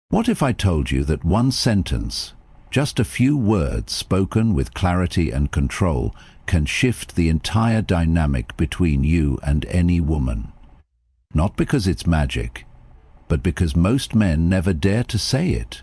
What if I told you that one sentence, just a few words spoken with clarity and control, can shift the entire dynamic between you and any woman? Not because it's magic, but because most men never dare to say it.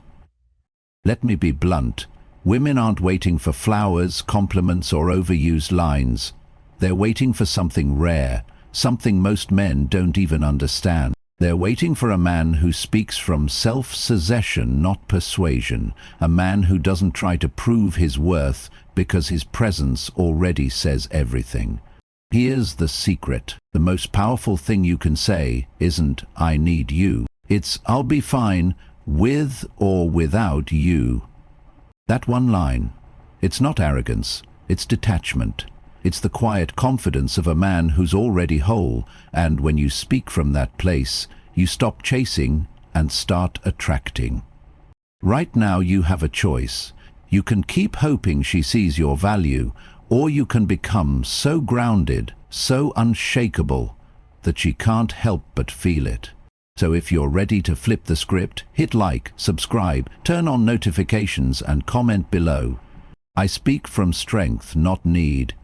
Let me be blunt. Women aren't waiting for flowers, compliments, or overused lines. They're waiting for something rare, something most men don't even understand. They're waiting for a man who speaks from self-possession, not persuasion, a man who doesn't try to prove his worth because his presence already says everything. Here's the secret. The most powerful thing you can say isn't, "I need you." It's, "I'll be fine with or without you." That one line, it's not arrogance, it's detachment. It's the quiet confidence of a man who's already whole, and when you speak from that place, you stop chasing and start attracting. Right now you have a choice. You can keep hoping she sees your value, or you can become so grounded, so unshakable, that she can't help but feel it. So if you're ready to flip the script, hit like, subscribe, turn on notifications, and comment below. I speak from strength, not need.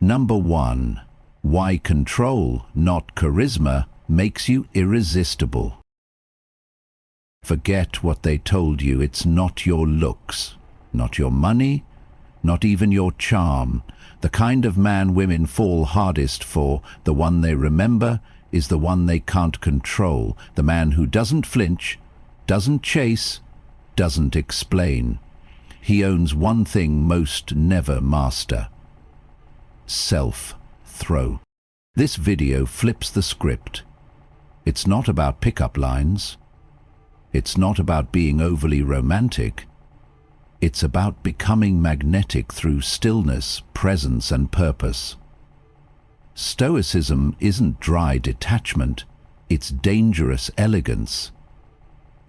Number 1. Why control, not charisma, makes you irresistible. Forget what they told you. It's not your looks, not your money, not even your charm. The kind of man women fall hardest for, the one they remember, is the one they can't control. The man who doesn't flinch, doesn't chase, doesn't explain. He owns one thing most never master: self-throw. This video flips the script. It's not about pickup lines. It's not about being overly romantic. It's about becoming magnetic through stillness, presence, and purpose. Stoicism isn't dry detachment, it's dangerous elegance.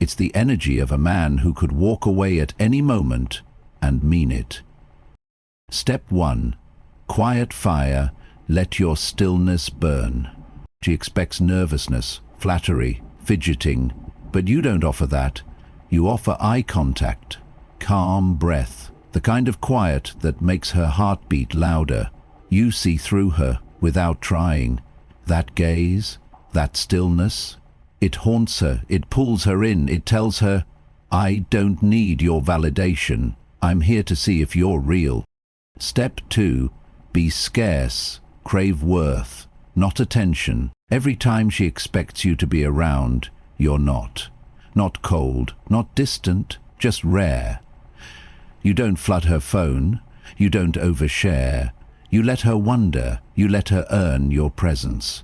It's the energy of a man who could walk away at any moment and mean it. Step 1. Quiet fire, let your stillness burn. She expects nervousness, flattery, fidgeting, but you don't offer that. You offer eye contact, calm breath, the kind of quiet that makes her heart beat louder. You see through her without trying. That gaze, that stillness, it haunts her, it pulls her in, it tells her, "I don't need your validation. I'm here to see if you're real." Step 2. Be scarce, crave worth, not attention. Every time she expects you to be around, you're not. Not cold, not distant, just rare. You don't flood her phone, you don't overshare. You let her wonder, you let her earn your presence.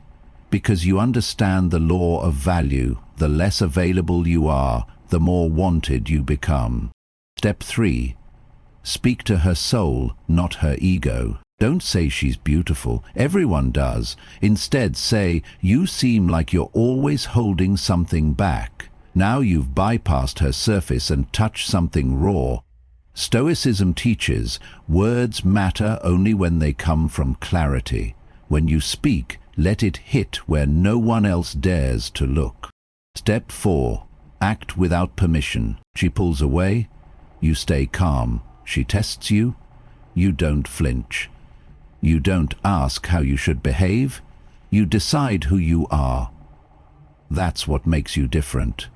Because you understand the law of value. The less available you are, the more wanted you become. Step 3. Speak to her soul, not her ego. Don't say she's beautiful. Everyone does. Instead say, "You seem like you're always holding something back." Now you've bypassed her surface and touched something raw. Stoicism teaches words matter only when they come from clarity. When you speak, let it hit where no one else dares to look. Step 4. Act without permission. She pulls away, you stay calm. She tests you, you don't flinch. You don't ask how you should behave, you decide who you are. That's what makes you different.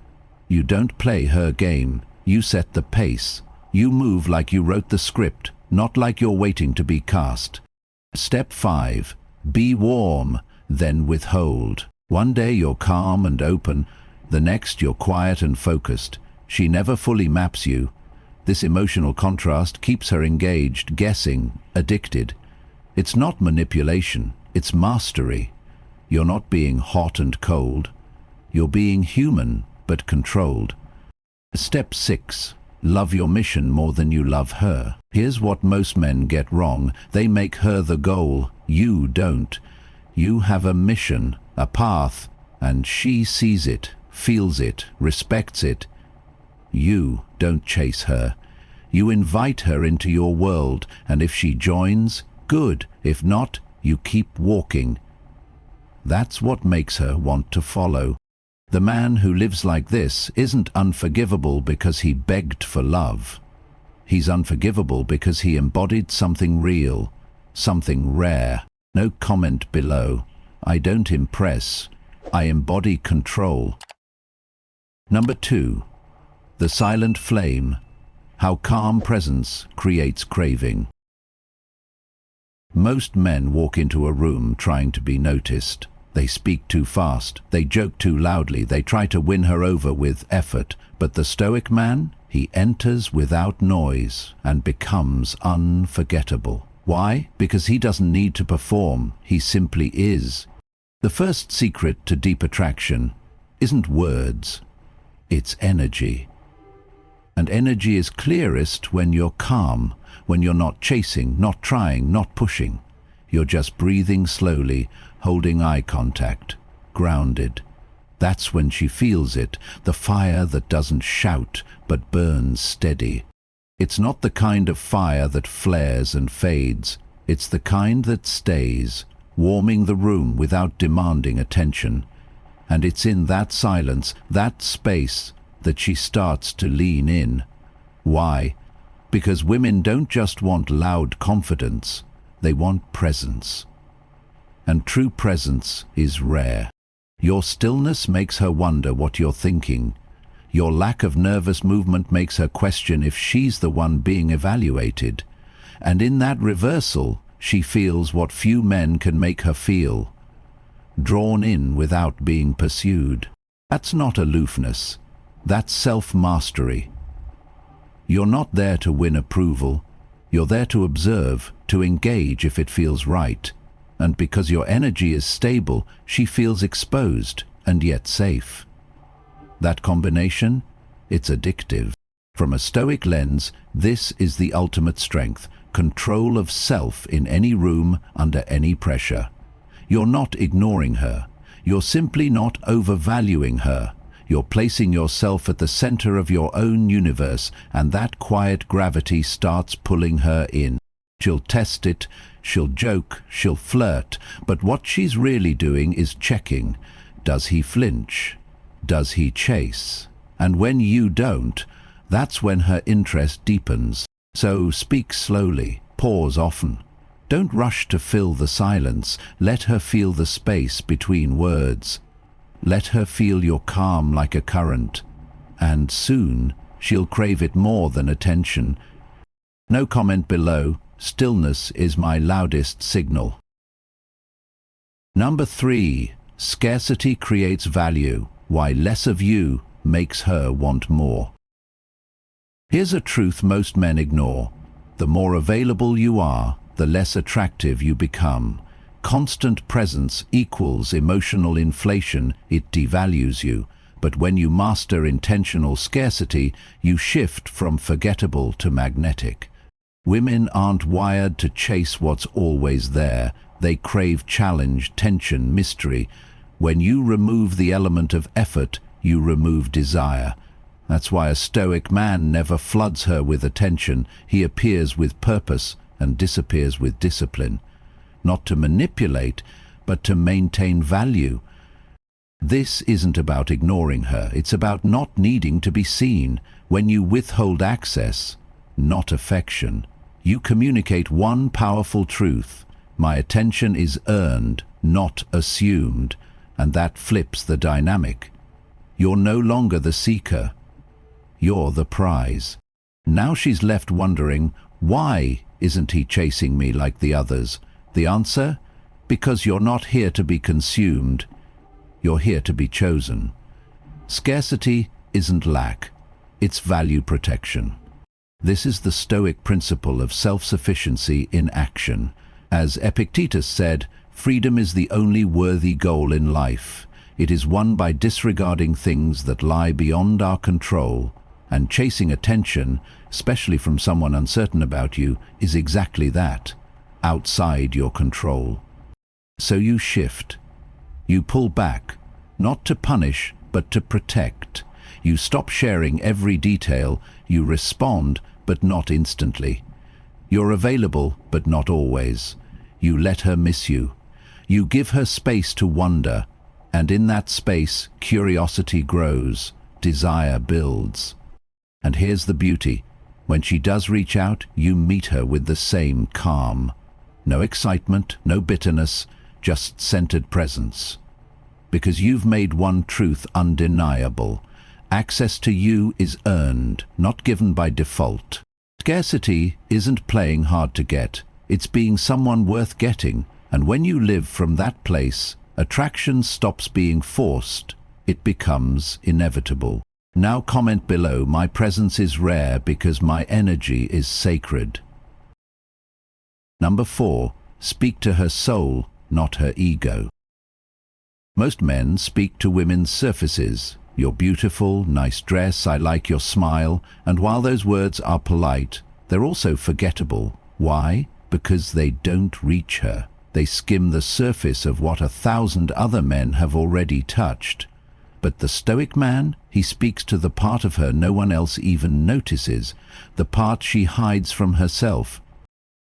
You don't play her game, you set the pace. You move like you wrote the script, not like you're waiting to be cast. Step 5. Be warm, then withhold. One day you're calm and open, the next you're quiet and focused. She never fully maps you. This emotional contrast keeps her engaged, guessing, addicted. It's not manipulation, it's mastery. You're not being hot and cold. You're being human, but controlled. Step 6. Love your mission more than you love her. Here's what most men get wrong. They make her the goal. You don't. You have a mission, a path, and she sees it, feels it, respects it. You don't chase her. You invite her into your world, and if she joins, good. If not, you keep walking. That's what makes her want to follow. The man who lives like this isn't unforgivable because he begged for love. He's unforgivable because he embodied something real, something rare. No comment below. I don't impress. I embody control. Number 2. The silent flame. How calm presence creates craving. Most men walk into a room trying to be noticed. They speak too fast, they joke too loudly, they try to win her over with effort. But the Stoic man, he enters without noise and becomes unforgettable. Why? Because he doesn't need to perform, he simply is. The first secret to deep attraction isn't words, it's energy. And energy is clearest when you're calm, when you're not chasing, not trying, not pushing. You're just breathing slowly, holding eye contact, grounded. That's when she feels it, the fire that doesn't shout but burns steady. It's not the kind of fire that flares and fades. It's the kind that stays, warming the room without demanding attention. And it's in that silence, that space, that she starts to lean in. Why? Because women don't just want loud confidence, they want presence. And true presence is rare. Your stillness makes her wonder what you're thinking. Your lack of nervous movement makes her question if she's the one being evaluated. And in that reversal, she feels what few men can make her feel. Drawn in without being pursued. That's not aloofness. That's self-mastery. You're not there to win approval. You're there to observe, to engage if it feels right. And because your energy is stable, she feels exposed and yet safe. That combination, it's addictive. From a Stoic lens, this is the ultimate strength, control of self in any room, under any pressure. You're not ignoring her. You're simply not overvaluing her. You're placing yourself at the center of your own universe, and that quiet gravity starts pulling her in. She'll test it, she'll joke, she'll flirt, but what she's really doing is checking. Does he flinch? Does he chase? And when you don't, that's when her interest deepens. So speak slowly, pause often. Don't rush to fill the silence. Let her feel the space between words. Let her feel your calm like a current, and soon she'll crave it more than attention. No comment below. Stillness is my loudest signal. Number 3. Scarcity creates value. Why less of you makes her want more. Here's a truth most men ignore. The more available you are, the less attractive you become. Constant presence equals emotional inflation. It devalues you. But when you master intentional scarcity, you shift from forgettable to magnetic. Women aren't wired to chase what's always there. They crave challenge, tension, mystery. When you remove the element of effort, you remove desire. That's why a Stoic man never floods her with attention. He appears with purpose and disappears with discipline. Not to manipulate, but to maintain value. This isn't about ignoring her. It's about not needing to be seen. When you withhold access, not affection, you communicate one powerful truth. My attention is earned, not assumed. And that flips the dynamic. You're no longer the seeker. You're the prize. Now she's left wondering, why isn't he chasing me like the others? The answer? Because you're not here to be consumed. You're here to be chosen. Scarcity isn't lack. It's value protection. This is the Stoic principle of self-sufficiency in action. As Epictetus said, freedom is the only worthy goal in life. It is won by disregarding things that lie beyond our control, and chasing attention, especially from someone uncertain about you, is exactly that, outside your control. So you shift. You pull back, not to punish, but to protect. You stop sharing every detail. You respond, but not instantly. You're available, but not always. You let her miss you. You give her space to wonder, And in that space, curiosity grows, desire builds. And here's the beauty. When she does reach out, you meet her with the same calm. No excitement, no bitterness, just centered presence. Because you've made one truth undeniable. Access to you is earned, not given by default. Scarcity isn't playing hard to get. It's being someone worth getting. And when you live from that place, attraction stops being forced. It becomes inevitable. Now comment below, my presence is rare because my energy is sacred. Number 4, speak to her soul, not her ego. Most men speak to women's surfaces. You're beautiful, nice dress, I like your smile, and while those words are polite, they're also forgettable. Why? Because they don't reach her. They skim the surface of what 1,000 other men have already touched. But the Stoic man, he speaks to the part of her no one else even notices, the part she hides from herself.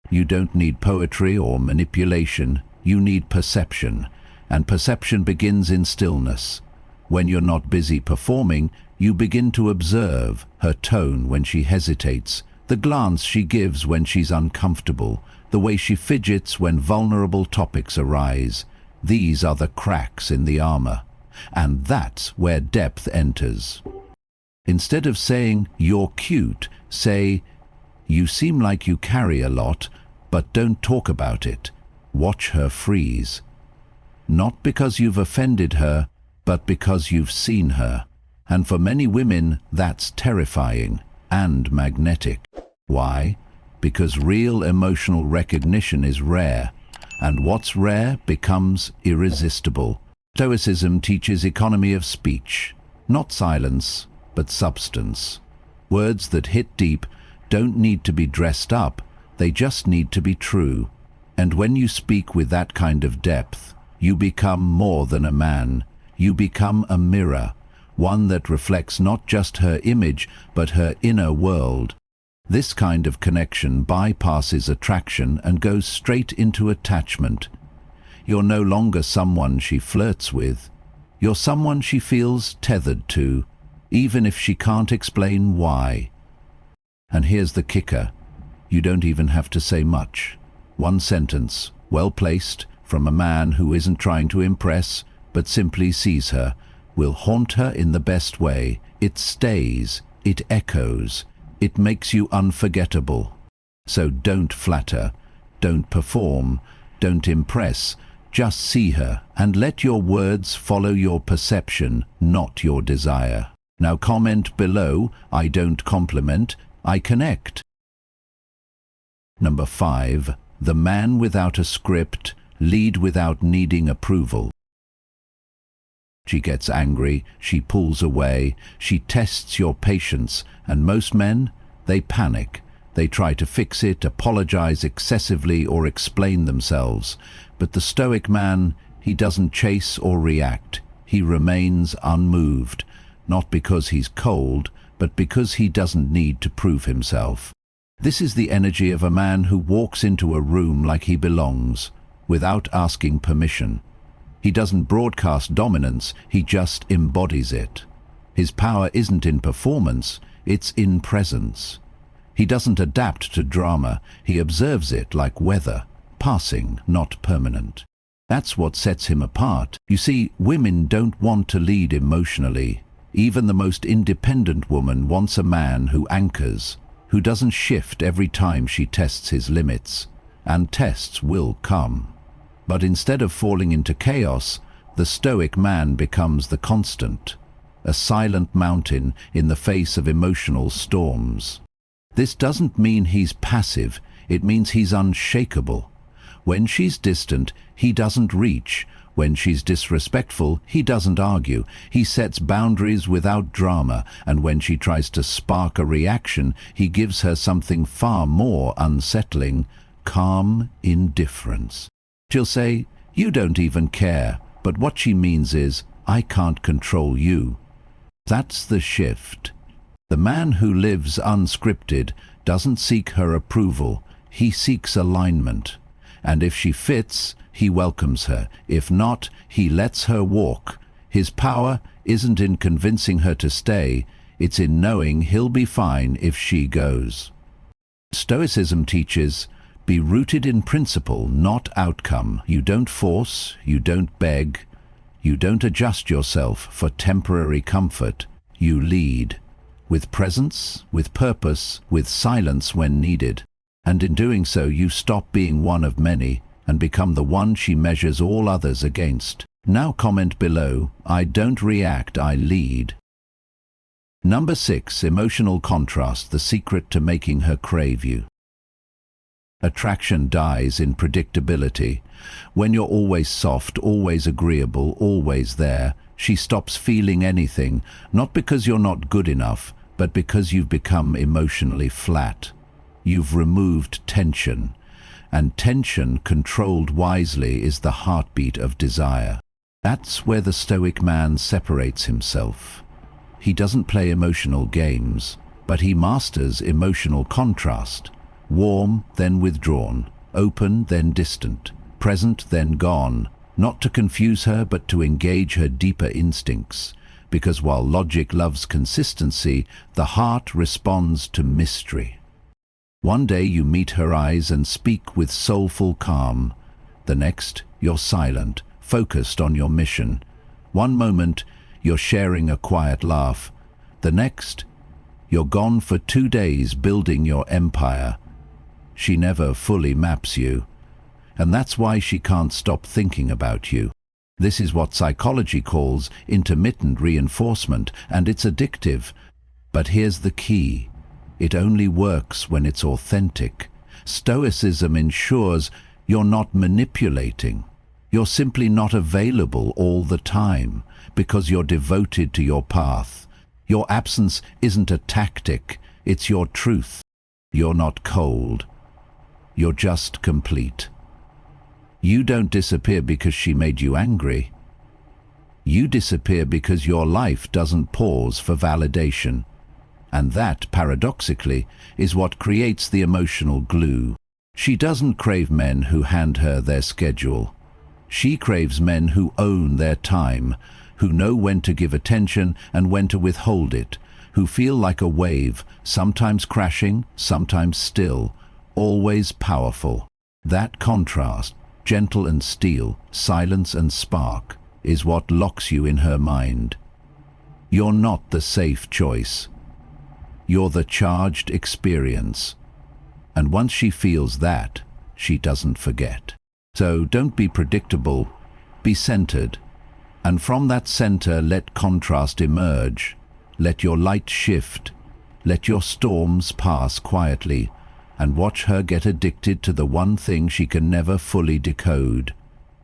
You don't need poetry or manipulation, you need perception, and perception begins in stillness. When you're not busy performing, you begin to observe her tone when she hesitates, the glance she gives when she's uncomfortable, the way she fidgets when vulnerable topics arise. These are the cracks in the armor. And that's where depth enters. Instead of saying, "You're cute," say, "You seem like you carry a lot, but don't talk about it." Watch her freeze. Not because you've offended her, but because you've seen her. And for many women, that's terrifying and magnetic. Why? Because real emotional recognition is rare, and what's rare becomes irresistible. Stoicism teaches economy of speech, not silence, but substance. Words that hit deep don't need to be dressed up, they just need to be true. And when you speak with that kind of depth, you become more than a man. You become a mirror, one that reflects not just her image, but her inner world. This kind of connection bypasses attraction and goes straight into attachment. You're no longer someone she flirts with. You're someone she feels tethered to, even if she can't explain why. And here's the kicker. You don't even have to say much. One sentence, well placed, from a man who isn't trying to impress, but simply sees her, will haunt her in the best way. It stays, it echoes, it makes you unforgettable. So don't flatter, don't perform, don't impress, just see her and let your words follow your perception, not your desire. Now comment below, I don't compliment, I connect. Number 5, the man without a script, lead without needing approval. She gets angry, she pulls away, she tests your patience, and most men, they panic. They try to fix it, apologize excessively, or explain themselves. But the Stoic man, he doesn't chase or react. He remains unmoved, not because he's cold, but because he doesn't need to prove himself. This is the energy of a man who walks into a room like he belongs, without asking permission. He doesn't broadcast dominance, he just embodies it. His power isn't in performance, it's in presence. He doesn't adapt to drama, he observes it like weather, passing, not permanent. That's what sets him apart. You see, women don't want to lead emotionally. Even the most independent woman wants a man who anchors, who doesn't shift every time she tests his limits. And tests will come. But instead of falling into chaos, the Stoic man becomes the constant, a silent mountain in the face of emotional storms. This doesn't mean he's passive, it means he's unshakable. When she's distant, he doesn't reach. When she's disrespectful, he doesn't argue. He sets boundaries without drama, and when she tries to spark a reaction, he gives her something far more unsettling, calm indifference. She'll say, "You don't even care," but what she means is, "I can't control you." That's the shift. The man who lives unscripted doesn't seek her approval, he seeks alignment. And if she fits, he welcomes her. If not, he lets her walk. His power isn't in convincing her to stay, it's in knowing he'll be fine if she goes. Stoicism teaches, be rooted in principle, not outcome. You don't force, you don't beg, you don't adjust yourself for temporary comfort. You lead, with presence, with purpose, with silence when needed. And in doing so, you stop being one of many and become the one she measures all others against. Now comment below, I don't react, I lead. Number 6, emotional contrast, the secret to making her crave you. Attraction dies in predictability. When you're always soft, always agreeable, always there, she stops feeling anything, not because you're not good enough, but because you've become emotionally flat. You've removed tension, and tension controlled wisely is the heartbeat of desire. That's where the Stoic man separates himself. He doesn't play emotional games, but he masters emotional contrast. Warm, then withdrawn, open, then distant, present, then gone, not to confuse her but to engage her deeper instincts, because while logic loves consistency, the heart responds to mystery. One day you meet her eyes and speak with soulful calm. The next, you're silent, focused on your mission. One moment, you're sharing a quiet laugh. The next, you're gone for 2 days building your empire. She never fully maps you, and that's why she can't stop thinking about you. This is what psychology calls intermittent reinforcement, and it's addictive. But here's the key. It only works when it's authentic. Stoicism ensures you're not manipulating. You're simply not available all the time because you're devoted to your path. Your absence isn't a tactic, it's your truth. You're not cold. You're just complete. You don't disappear because she made you angry. You disappear because your life doesn't pause for validation. And that, paradoxically, is what creates the emotional glue. She doesn't crave men who hand her their schedule. She craves men who own their time, who know when to give attention and when to withhold it, who feel like a wave, sometimes crashing, sometimes still, always powerful. That contrast, gentle and steel, silence and spark, is what locks you in her mind. You're not the safe choice. You're the charged experience. And once she feels that, she doesn't forget. So don't be predictable, be centered. And from that center, let contrast emerge. Let your light shift. Let your storms pass quietly. And watch her get addicted to the one thing she can never fully decode.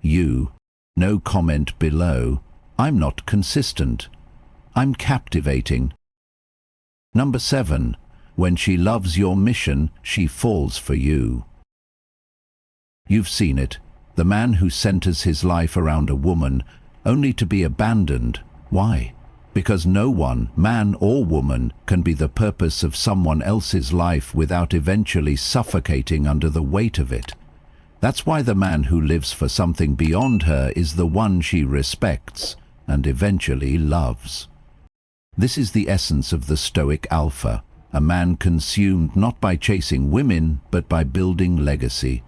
You. No comment below. I'm not consistent. I'm captivating. Number 7. When she loves your mission, she falls for you. You've seen it. The man who centers his life around a woman, only to be abandoned. Why? Because no one, man or woman, can be the purpose of someone else's life without eventually suffocating under the weight of it. That's why the man who lives for something beyond her is the one she respects and eventually loves. This is the essence of the Stoic alpha, a man consumed not by chasing women but by building legacy.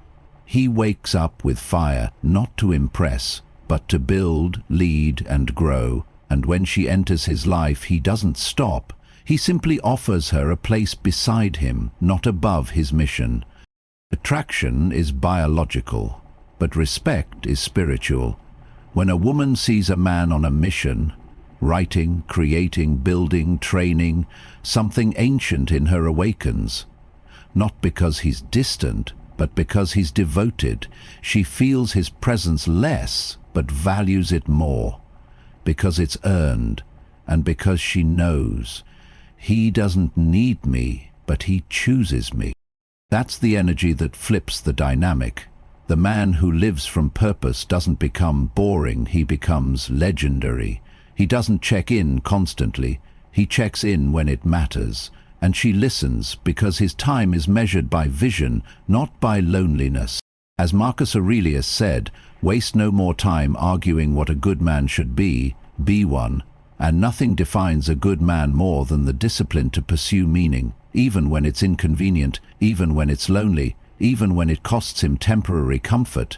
He wakes up with fire, not to impress, but to build, lead and grow. And when she enters his life, he doesn't stop. He simply offers her a place beside him, not above his mission. Attraction is biological, but respect is spiritual. When a woman sees a man on a mission, writing, creating, building, training, something ancient in her awakens. Not because he's distant, but because he's devoted. She feels his presence less, but values it more. Because it's earned, and because she knows he doesn't need me, but he chooses me. That's the energy that flips the dynamic. The man who lives from purpose doesn't become boring, he becomes legendary. He doesn't check in constantly, he checks in when it matters. And she listens because his time is measured by vision, not by loneliness. As Marcus Aurelius said, waste no more time arguing what a good man should be one, and nothing defines a good man more than the discipline to pursue meaning, even when it's inconvenient, even when it's lonely, even when it costs him temporary comfort.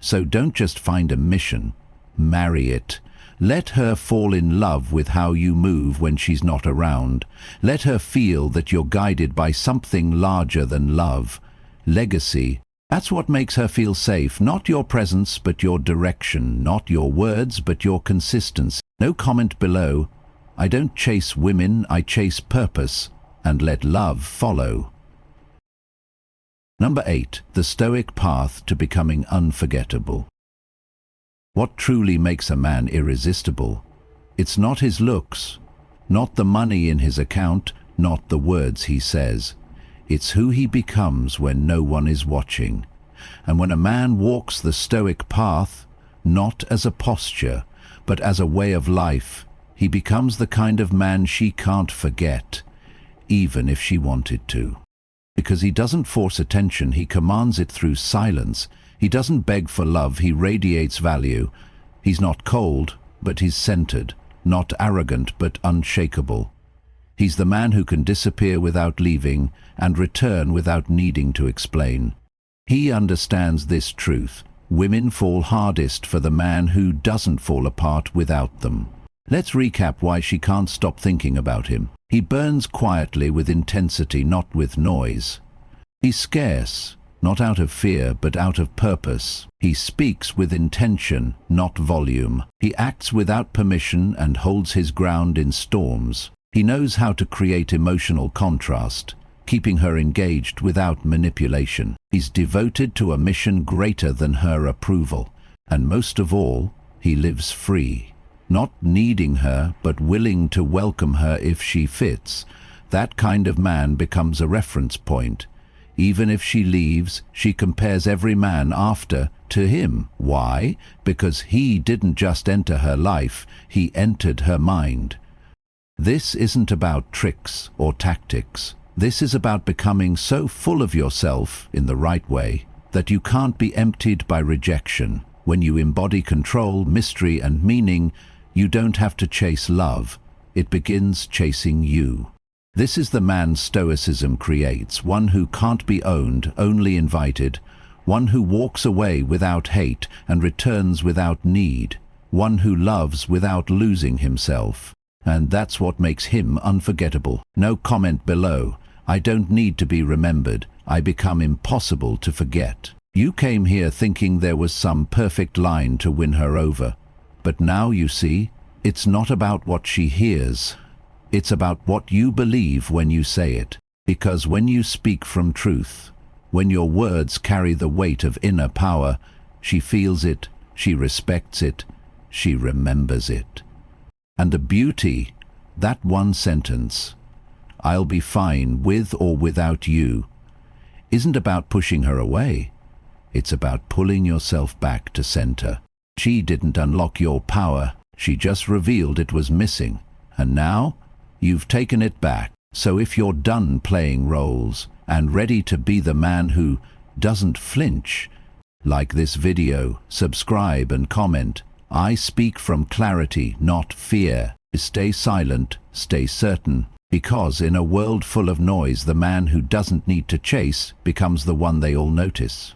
So don't just find a mission, marry it. Let her fall in love with how you move when she's not around. Let her feel that you're guided by something larger than love. Legacy. That's what makes her feel safe, not your presence but your direction, not your words but your consistency. No comment below. I don't chase women, I chase purpose, and let love follow. Number 8. The Stoic path to becoming unforgettable. What truly makes a man irresistible? It's not his looks, not the money in his account, not the words he says. It's who he becomes when no one is watching. And when a man walks the Stoic path, not as a posture, but as a way of life, he becomes the kind of man she can't forget, even if she wanted to. Because he doesn't force attention, he commands it through silence. He doesn't beg for love, he radiates value. He's not cold, but he's centered, not arrogant, but unshakable. He's the man who can disappear without leaving and return without needing to explain. He understands this truth. Women fall hardest for the man who doesn't fall apart without them. Let's recap why she can't stop thinking about him. He burns quietly with intensity, not with noise. He's scarce, not out of fear, but out of purpose. He speaks with intention, not volume. He acts without permission and holds his ground in storms. He knows how to create emotional contrast, keeping her engaged without manipulation. He's devoted to a mission greater than her approval. And most of all, he lives free, not needing her, but willing to welcome her if she fits. That kind of man becomes a reference point. Even if she leaves, she compares every man after to him. Why? Because he didn't just enter her life, he entered her mind. This isn't about tricks or tactics. This is about becoming so full of yourself, in the right way, that you can't be emptied by rejection. When you embody control, mystery and meaning, you don't have to chase love. It begins chasing you. This is the man Stoicism creates, one who can't be owned, only invited, one who walks away without hate and returns without need, one who loves without losing himself. And that's what makes him unforgettable. No comment below. I don't need to be remembered. I become impossible to forget. You came here thinking there was some perfect line to win her over. But now you see, it's not about what she hears. It's about what you believe when you say it. Because when you speak from truth, when your words carry the weight of inner power, she feels it, she respects it, she remembers it. And the beauty, that one sentence, "I'll be fine with or without you," isn't about pushing her away. It's about pulling yourself back to center. She didn't unlock your power, she just revealed it was missing. And now, you've taken it back. So if you're done playing roles and ready to be the man who doesn't flinch, like this video, subscribe and comment. I speak from clarity, not fear. Stay silent, stay certain, because in a world full of noise, the man who doesn't need to chase becomes the one they all notice.